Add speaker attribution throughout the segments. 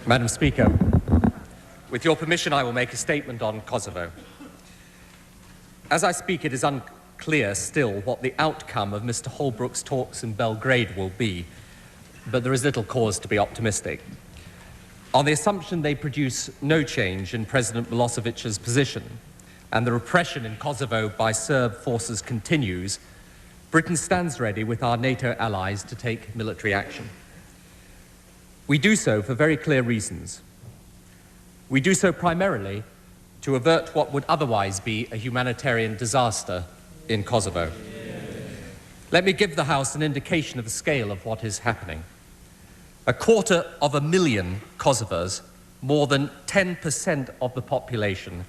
Speaker 1: Madam Speaker, with your permission, I will make a statement on Kosovo. As I speak, it is unclear still what the outcome of Mr. Holbrooke's talks in Belgrade will be, but there is little cause to be optimistic. On the assumption they produce no change in President Milosevic's position and the repression in Kosovo by Serb forces continues, Britain stands ready with our NATO allies to take military action. We do so for very clear reasons. We do so primarily to avert what would otherwise be a humanitarian disaster in Kosovo. Let me give the House an indication of the scale of what is happening. 250,000 Kosovars, more than 10% of the population,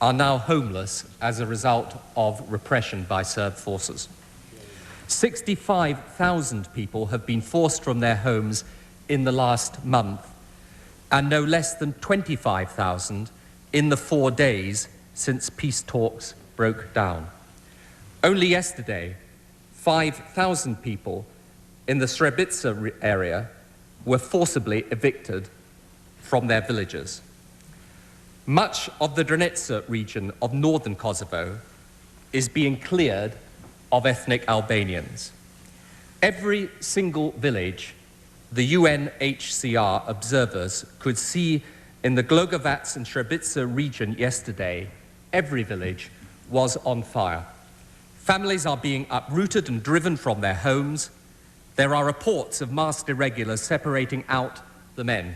Speaker 1: are now homeless as a result of repression by Serb forces. 65,000 people have been forced from their homes in the last month, and no less than 25,000 in the 4 days since peace talks broke down. Only yesterday, 5,000 people in the Srebrenica area were forcibly evicted from their villages. Much of the Drenica region of northern Kosovo is being cleared of ethnic Albanians. Every single village the UNHCR observers could see in the Glogovac and Srebrenica region yesterday, every village was on fire. Families are being uprooted and driven from their homes. There are reports of masked irregulars separating out the men.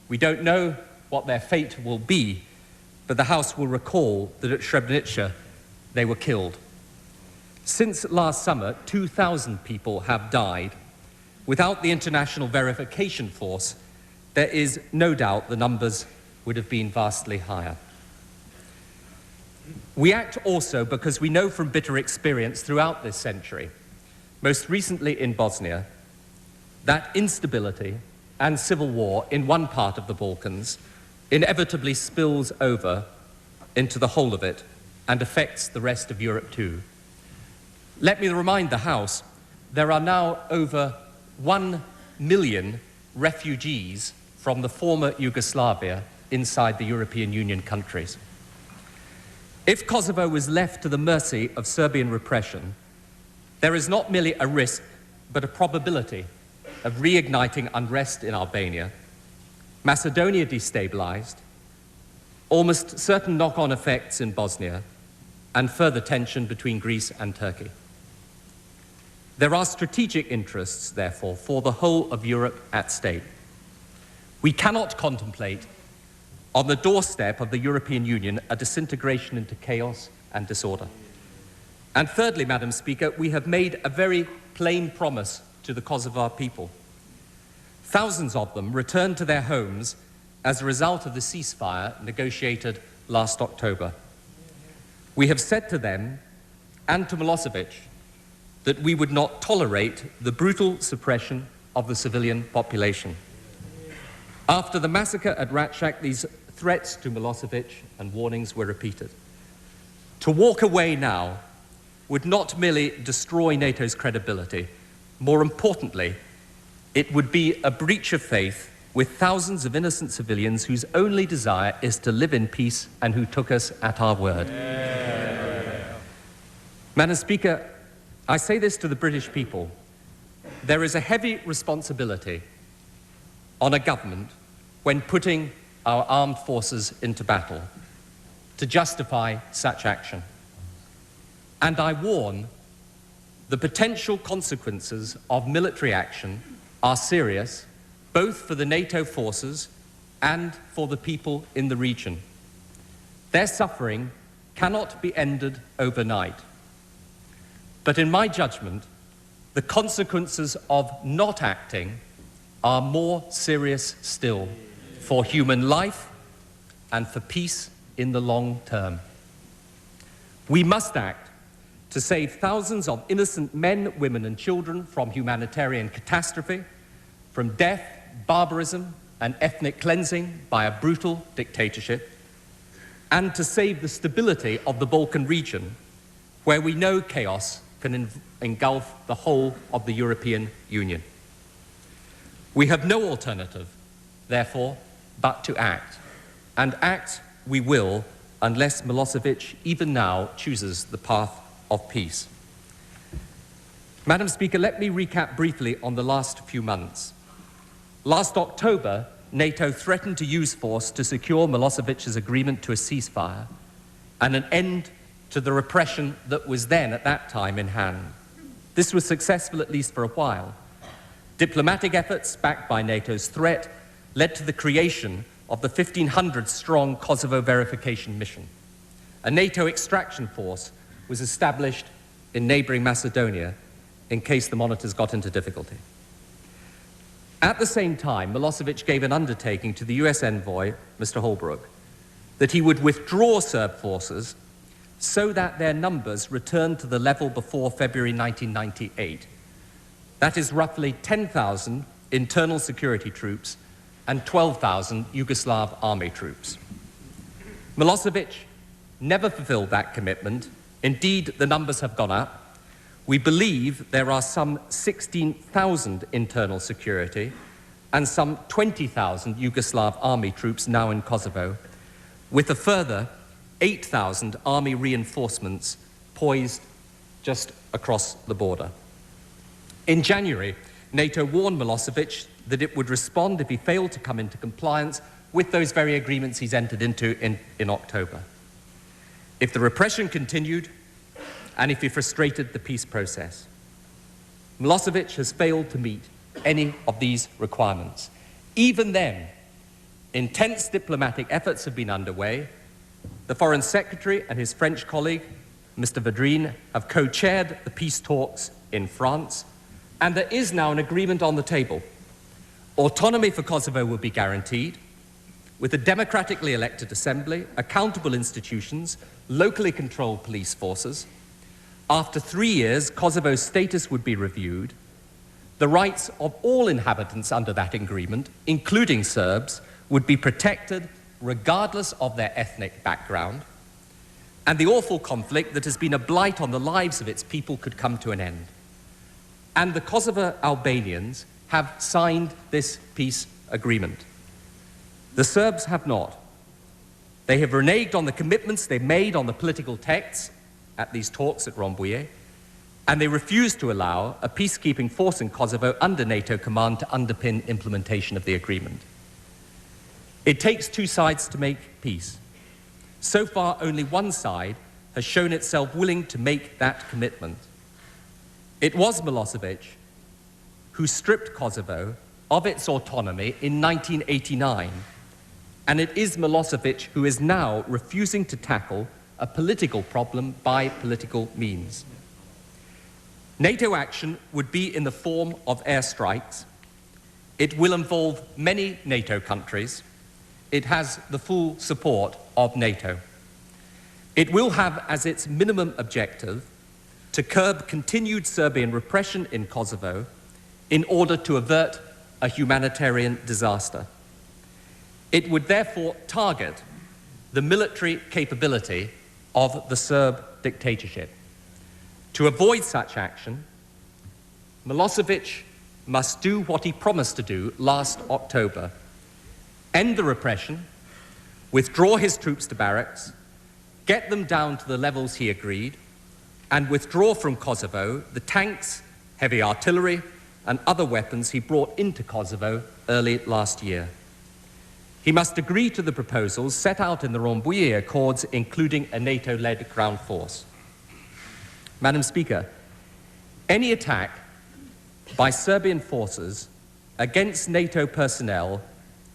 Speaker 1: We don't know what their fate will be, but the House will recall that at Srebrenica they were killed. Since last summer, 2,000 people have died. Without the international verification force, there is no doubt the numbers would have been vastly higher. We act also because we know from bitter experience throughout this century, most recently in Bosnia, that instability and civil war in one part of the Balkans inevitably spills over into the whole of it and affects the rest of Europe too. Let me remind the House, there are now over 1 million refugees from the former Yugoslavia inside the European Union countries. If Kosovo was left to the mercy of Serbian repression, there is not merely a risk, but a probability of reigniting unrest in Albania, Macedonia destabilized, almost certain knock-on effects in Bosnia, and further tension between Greece and Turkey. There are strategic interests, therefore, for the whole of Europe at stake. We cannot contemplate on the doorstep of the European Union a disintegration into chaos and disorder. And thirdly, Madam Speaker, we have made a very plain promise to the Kosovar people. Thousands of them returned to their homes as a result of the ceasefire negotiated last October. We have said to them and to Milosevic that we would not tolerate the brutal suppression of the civilian population. After the massacre at Ratchak, these threats to Milosevic and warnings were repeated. To walk away now would not merely destroy NATO's credibility, more importantly, it would be a breach of faith with thousands of innocent civilians whose only desire is to live in peace and who took us at our word. Madam Speaker, I say this to the British people. There is a heavy responsibility on a government when putting our armed forces into battle to justify such action. And I warn, the potential consequences of military action are serious, both for the NATO forces and for the people in the region. Their suffering cannot be ended overnight. But in my judgment, the consequences of not acting are more serious still for human life and for peace in the long term. We must act to save thousands of innocent men, women, and children from humanitarian catastrophe, from death, barbarism, and ethnic cleansing by a brutal dictatorship, and to save the stability of the Balkan region, where we know chaos can engulf the whole of the European Union. We have no alternative therefore, but to act. And act we will, unless Milosevic even now chooses the path of peace. Madam Speaker, let me recap briefly on the last few months. Last October, NATO threatened to use force to secure Milosevic's agreement to a ceasefire and an end to the repression that was then, at that time, in hand. This was successful, at least for a while. Diplomatic efforts, backed by NATO's threat, led to the creation of the 1,500-strong Kosovo verification mission. A NATO extraction force was established in neighboring Macedonia in case the monitors got into difficulty. At the same time, Milosevic gave an undertaking to the US envoy, Mr. Holbrooke, that he would withdraw Serb forces so that their numbers returned to the level before February 1998. That is roughly 10,000 internal security troops and 12,000 Yugoslav army troops. Milosevic never fulfilled that commitment. Indeed, the numbers have gone up. We believe there are some 16,000 internal security and some 20,000 Yugoslav army troops now in Kosovo, with a further 8,000 army reinforcements poised just across the border. In January, NATO warned Milosevic that it would respond if he failed to come into compliance with those very agreements he's entered into in October. If the repression continued, and if he frustrated the peace process. Milosevic has failed to meet any of these requirements. Even then, intense diplomatic efforts have been underway. The Foreign Secretary and his French colleague, Mr. Vadrine, have co-chaired the peace talks in France, and there is now an agreement on the table. Autonomy for Kosovo will be guaranteed, with a democratically elected assembly, accountable institutions, locally controlled police forces. After 3 years, Kosovo's status would be reviewed. The rights of all inhabitants under that agreement, including Serbs, would be protected regardless of their ethnic background. And the awful conflict that has been a blight on the lives of its people could come to an end. And the Kosovo Albanians have signed this peace agreement. The Serbs have not. They have reneged on the commitments they made on the political texts at these talks at Rambouillet, and they refuse to allow a peacekeeping force in Kosovo under NATO command to underpin implementation of the agreement. It takes two sides to make peace. So far, only one side has shown itself willing to make that commitment. It was Milosevic who stripped Kosovo of its autonomy in 1989, and it is Milosevic who is now refusing to tackle a political problem by political means. NATO action would be in the form of airstrikes. It will involve many NATO countries. It has the full support of NATO. It will have as its minimum objective to curb continued Serbian repression in Kosovo in order to avert a humanitarian disaster. It would therefore target the military capability of the Serb dictatorship. To avoid such action, Milosevic must do what he promised to do last October: end the repression, withdraw his troops to barracks, get them down to the levels he agreed, and withdraw from Kosovo the tanks, heavy artillery, and other weapons he brought into Kosovo early last year. He must agree to the proposals set out in the Rambouillet Accords, including a NATO-led ground force. Madam Speaker, any attack by Serbian forces against NATO personnel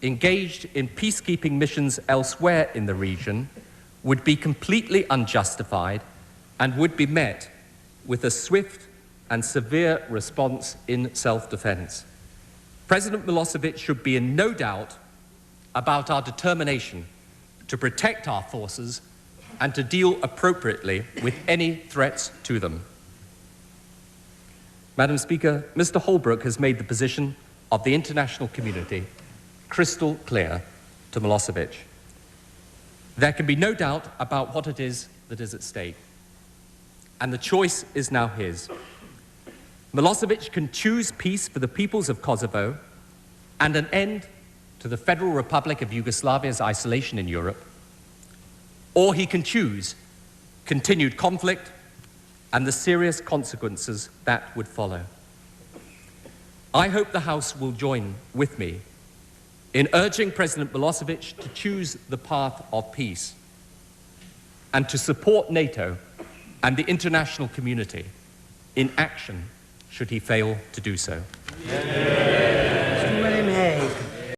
Speaker 1: engaged in peacekeeping missions elsewhere in the region would be completely unjustified and would be met with a swift and severe response in self-defense. President Milosevic should be in no doubt about our determination to protect our forces and to deal appropriately with any threats to them. Madam Speaker, Mr. Holbrooke has made the position of the international community crystal clear to Milosevic. There can be no doubt about what it is that is at stake, and the choice is now his. Milosevic can choose peace for the peoples of Kosovo and an end to the Federal Republic of Yugoslavia's isolation in Europe, or he can choose continued conflict and the serious consequences that would follow. I hope the House will join with me in urging President Milosevic to choose the path of peace and to support NATO and the international community in action should he fail to do so. Yeah.